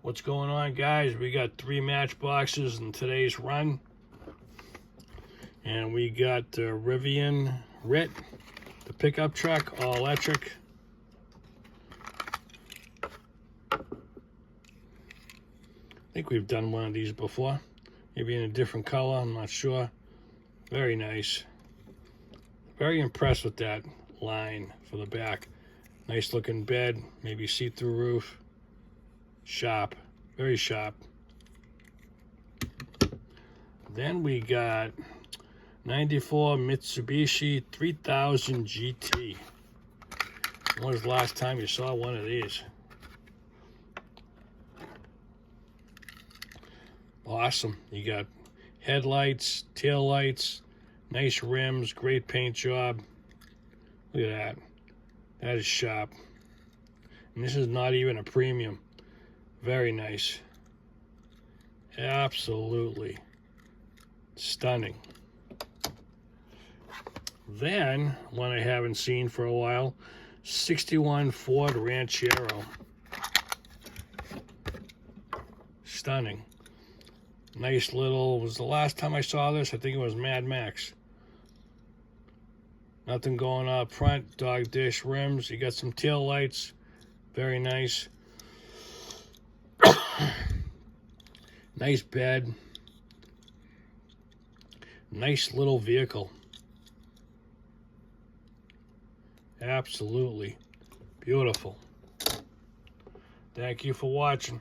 What's going on, guys? We got 3 matchboxes in today's run. And we got the Rivian Rit, the pickup truck, all electric. I think we've done one of these before. Maybe in a different color, I'm not sure. Very nice. Very impressed with that line for the back. Nice looking bed, maybe see-through roof. Sharp, very sharp. Then we got 94 Mitsubishi 3000 GT. When was the last time you saw one of these? Awesome. You got headlights, tail lights, nice rims, great paint job. Look at that. That is sharp. And this is not even a premium. Very nice. Absolutely stunning. Then, one I haven't seen for a while, 61 Ford Ranchero. Stunning. Nice little, was the last time I saw this, I think it was Mad Max. Nothing going up front, dog dish rims. You got some tail lights. Very nice. Nice bed. Nice little vehicle. Absolutely beautiful. Thank you for watching.